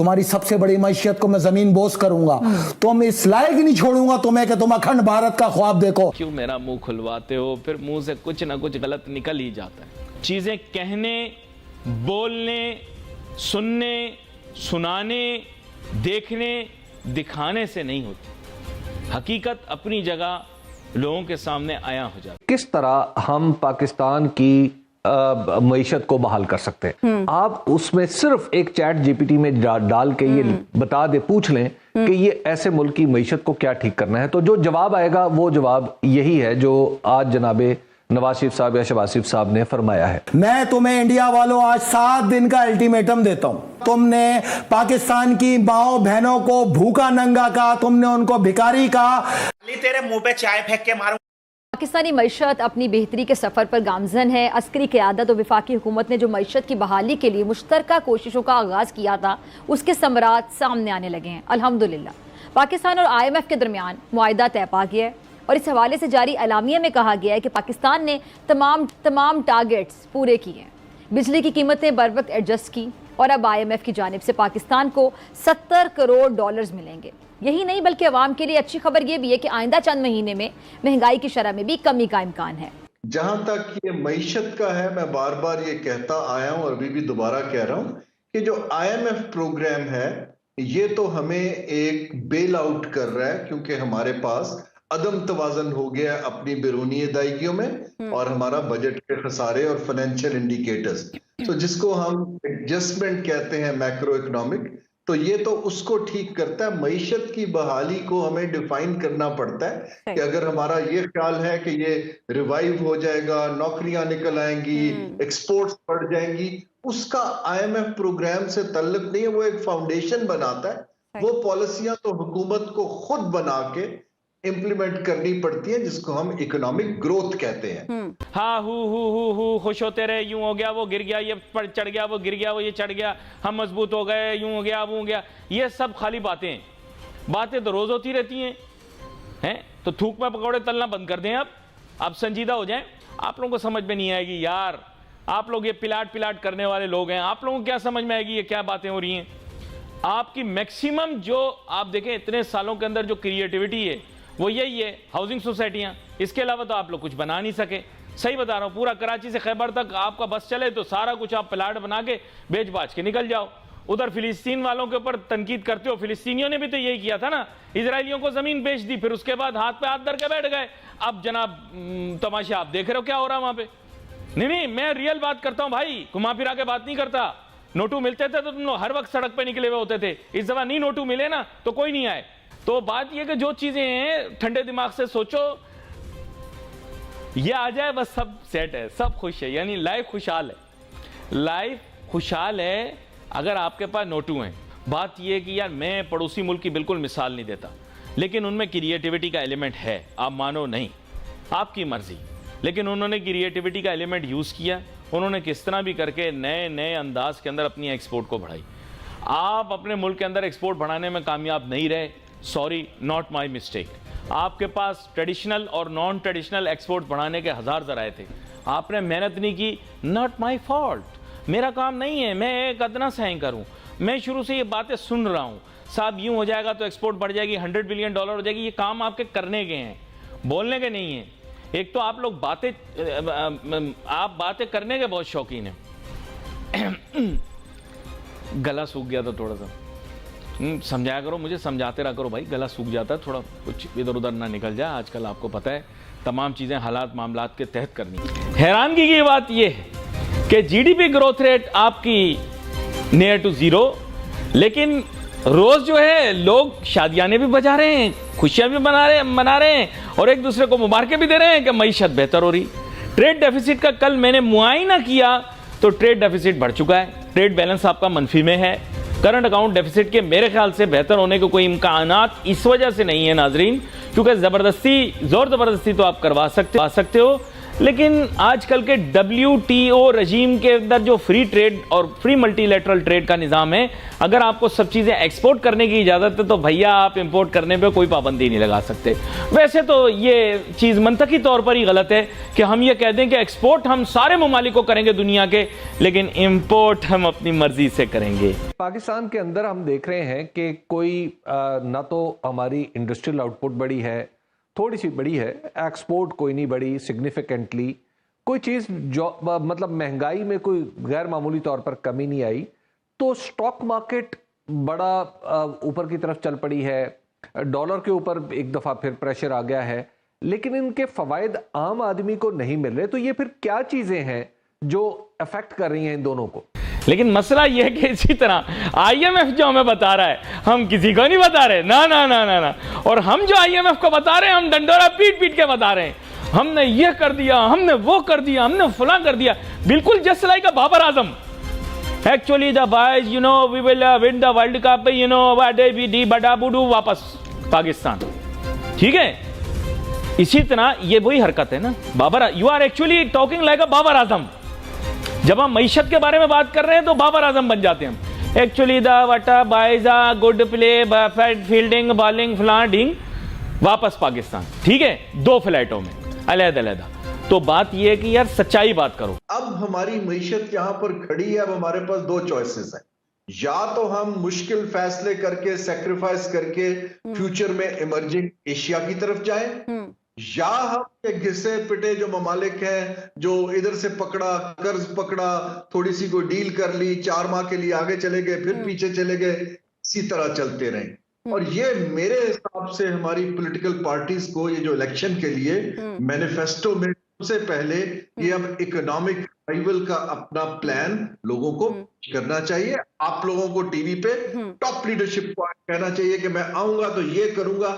तुम्हारी सबसे बड़ी मैशियत को मैं जमीन बोस करूंगा, तुम इस लायक ही नहीं छोड़ूंगा तुम्हें कि तुम अखंड भारत का ख्वाब देखो। क्यों मेरा मुंह खुलवाते हो? फिर मुंह से कुछ ना कुछ गलत निकल ही जाता है। चीजें कहने, बोलने, सुनने, सुनाने, देखने, दिखाने से नहीं होती। हकीकत अपनी जगह लोगों के सामने आया हो जाता। किस तरह हम पाकिस्तान की मईशत को बहाल कर सकते हैं? आप उसमें सिर्फ एक चैट जीपीटी में डाल के ये बता दे, पूछ लें कि ये ऐसे मुल्क की मईशत को क्या ठीक करना है, तो जो जवाब आएगा वो जवाब यही है जो आज जनाबे नवाज शरीफ साहब या शहबाज शरीफ साहब ने फरमाया है। मैं तुम्हें इंडिया वालों आज 7 दिन का अल्टीमेटम देता हूं। तुमने पाकिस्तान की माओ बहनों को भूखा नंगा कहा, तुमने उनको भिखारी कहा। तेरे मुंह पे चाय फेंक के मारूं। पाकिस्तानी मईशत अपनी बेहतरी के सफ़र पर गामजन है। अस्करी क़यादत और वफाकी हुकूमत ने जो मईशत की बहाली के लिए मुश्तरका कोशिशों का आगाज़ किया था, उसके समरात सामने आने लगे हैं। अल्हम्दुलिल्लाह पाकिस्तान और IMF के दरमियान मुआहिदा तय पा गया है और इस हवाले से जारी एलामिया में कहा गया है कि पाकिस्तान ने तमाम टारगेट्स पूरे किए हैं। बिजली की कीमतें बर वक्त एडजस्ट की और अब IMF की जानिब से पाकिस्तान को $70 करोड़ मिलेंगे। यही नहीं बल्कि अवाम के लिए अच्छी खबर यह भी है कि आइंदा चंद महीने में महंगाई की शरह में भी कमी का इम्कान है। जहां तक ये मईशत का है, मैं बार बार ये कहता आया हूं और अभी भी दोबारा कह रहा हूं कि जो IMF प्रोग्राम है ये तो हमें एक बेल आउट कर रहा है, क्योंकि हमारे पास अदम तवाजन हो गया अपनी बैरूनी अदायगियों में और हमारा बजट के खसारे और फाइनेंशियल इंडिकेटर्स, तो जिसको हम एडजस्टमेंट कहते हैं मैक्रो इकोनॉमिक, तो ये तो उसको ठीक करता है। मईशत की बहाली को हमें डिफाइन करना पड़ता है कि अगर हमारा ये ख्याल है कि ये रिवाइव हो जाएगा, नौकरियां निकल आएंगी, एक्सपोर्ट्स बढ़ जाएंगी, उसका IMF प्रोग्राम से तल्लुक नहीं है। वो एक फाउंडेशन बनाता है। वो पॉलिसियां तो हुकूमत को खुद बना के इम्प्लीमेंट करनी पड़ती है, जिसको हम इकोनॉमिक ग्रोथ कहते हैं। हाँ हु खुश होते रहे, यूं हो गया वो गिर गया, ये चढ़ गया वो गिर गया, वो ये चढ़ गया, हम मजबूत हो गए, यूं हो गया वो हो गया, ये सब खाली बातें तो रोज होती रहती हैं। तो थूक में पकौड़े तलना बंद कर दें। अब संजीदा हो जाएं। आप लोगों को समझ में नहीं आएगी यार, आप लोग ये पिलाट करने वाले लोग हैं, आप लोगों को क्या समझ में आएगी ये क्या बातें हो रही हैं? आपकी मैक्सिमम जो आप देखें इतने सालों के अंदर जो क्रिएटिविटी है वो यही है, हाउसिंग सोसाइटियां। इसके अलावा तो आप लोग कुछ बना नहीं सके। सही बता रहा हूं, पूरा कराची से खैबर तक आपका बस चले तो सारा कुछ आप प्लाट बना के बेच बाच के निकल जाओ। उधर फिलिस्तीन वालों के ऊपर तनकीद करते हो, फिलिस्तीनियों ने भी तो यही किया था ना, इजरायलियों को जमीन बेच दी, फिर उसके बाद हाथ पे हाथ धर के बैठ गए। अब जनाब तमाशा आप देख रहे हो क्या हो रहा है वहां पे। नहीं, मैं रियल बात करता हूं भाई, घुमा फिरा के बात नहीं करता। नोटू मिलते थे तो तुम लोग हर वक्त सड़क पे निकले हुए होते थे। इस दफा नहीं नोटू मिले ना तो कोई नहीं आए। तो बात यह कि जो चीजें हैं ठंडे दिमाग से सोचो, ये आ जाए बस सब सेट है, सब खुश है, यानी लाइफ खुशहाल है। लाइफ खुशहाल है अगर आपके पास नोटू हैं। बात यह है कि यार मैं पड़ोसी मुल्क की बिल्कुल मिसाल नहीं देता, लेकिन उनमें क्रिएटिविटी का एलिमेंट है, आप मानो नहीं, आपकी मर्जी। लेकिन उन्होंने क्रिएटिविटी का एलिमेंट यूज किया, उन्होंने किस तरह भी करके नए अंदाज के अंदर अपनी एक्सपोर्ट को बढ़ाई। आप अपने मुल्क के अंदर एक्सपोर्ट बढ़ाने में कामयाब नहीं रहे, सॉरी, नॉट माई मिस्टेक। आपके पास ट्रेडिशनल और नॉन ट्रेडिशनल एक्सपोर्ट बढ़ाने के हजार जराए थे, आपने मेहनत नहीं की, नॉट माई फॉल्ट। मेरा काम नहीं है, मैं एक अदना सही करूं। मैं शुरू से ये बातें सुन रहा हूं, साहब यूं हो जाएगा तो एक्सपोर्ट बढ़ जाएगी, $100 बिलियन हो जाएगी। ये काम आपके करने के हैं, बोलने के नहीं है। एक तो आप लोग बातें करने के बहुत शौकीन हैं। गला सूख गया था थोड़ा सा, समझाया करो, मुझे समझाते रहा करो भाई, गला सूख जाता है थोड़ा, कुछ इधर उधर ना निकल जाए। आजकल आपको पता है तमाम चीज़ें हालात मामलात के तहत करनी है। हैरानगी की बात यह है कि GDP ग्रोथ रेट आपकी नियर टू 0, लेकिन रोज जो है लोग शादियाने भी बजा रहे हैं, खुशियां भी मना रहे हैं और एक दूसरे को मुबारकें भी दे रहे हैं कि मईशत बेहतर हो रही। ट्रेड डेफिसिट का कल मैंने मुआयना किया तो ट्रेड डेफिसिट बढ़ चुका है, ट्रेड बैलेंस आपका मनफी में है। करंट अकाउंट डेफिसिट के मेरे ख्याल से बेहतर होने के कोई इम्कानात इस वजह से नहीं है नाजरीन, क्योंकि जोर जबरदस्ती तो आप करवा सकते हो, लेकिन आजकल के WTO रजीम के अंदर जो फ्री ट्रेड और फ्री मल्टीलेटरल ट्रेड का निज़ाम है, अगर आपको सब चीज़ें एक्सपोर्ट करने की इजाज़त है तो भैया आप इंपोर्ट करने पे कोई पाबंदी नहीं लगा सकते। वैसे तो ये चीज़ मंतकी तौर पर ही गलत है कि हम ये कह दें कि एक्सपोर्ट हम सारे ममालिक को करेंगे दुनिया के, लेकिन इंपोर्ट हम अपनी मर्जी से करेंगे। पाकिस्तान के अंदर हम देख रहे हैं कि कोई ना तो हमारी इंडस्ट्रियल आउटपुट बड़ी है, थोड़ी सी बड़ी है, एक्सपोर्ट कोई नहीं बड़ी सिग्निफिकेंटली, कोई चीज़ जो मतलब महंगाई में कोई गैर मामूली तौर पर कमी नहीं आई, तो स्टॉक मार्केट बड़ा ऊपर की तरफ चल पड़ी है, डॉलर के ऊपर एक दफ़ा फिर प्रेशर आ गया है, लेकिन इनके फ़वाइद आम आदमी को नहीं मिल रहे। तो ये फिर क्या चीज़ें हैं जो अफेक्ट कर रही हैं इन दोनों को? लेकिन मसला यह है कि इसी तरह IMF जो हमें बता रहा है, हम किसी को नहीं बता रहे, ना ना ना ना ना। और हम जो IMF को बता रहे हैं, हम डंडोरा पीट पीट के बता रहे हैं, हमने ये कर दिया, हमने वो कर दिया, हमने फलां कर दिया, बिल्कुल just like a Babar Azam. Actually the boys we will win the world cup, बड़ा बुडू वापस पाकिस्तान, ठीक है। इसी तरह ये वही हरकत है ना, Babar, you are actually talking like a Babar Azam. जब हम मईशत के बारे में बात कर रहे हैं तो बाबर आजम बन जाते हैं हम। एक्चुअली द वटा बाइजा good play fielding bowling fielding, वापस पाकिस्तान, ठीक है, 2 फ्लैटों में अलग-अलग। तो बात यह है कि यार सच्चाई बात करो। अब हमारी मईशत यहां पर खड़ी है, अब हमारे पास 2 चॉइसेस हैं। या तो हम मुश्किल फैसले करके, सेक्रीफाइस करके फ्यूचर में इमर्जिंग एशिया की तरफ जाएं, या हम ये घिसे पिटे जो ममालिक हैं, जो इधर से पकड़ा, कर्ज पकड़ा, थोड़ी सी कोई डील कर ली, 4 माह के लिए आगे चले गए, फिर पीछे चले गए, इसी तरह चलते रहे। और ये मेरे हिसाब से हमारी पॉलिटिकल पार्टीज को ये जो इलेक्शन के लिए मैनिफेस्टो में सबसे पहले ये अब इकोनॉमिक रिवाइवल का अपना प्लान लोगों को करना चाहिए। आप लोगों को टीवी पे टॉप लीडरशिप को कहना चाहिए कि मैं आऊंगा तो ये करूंगा।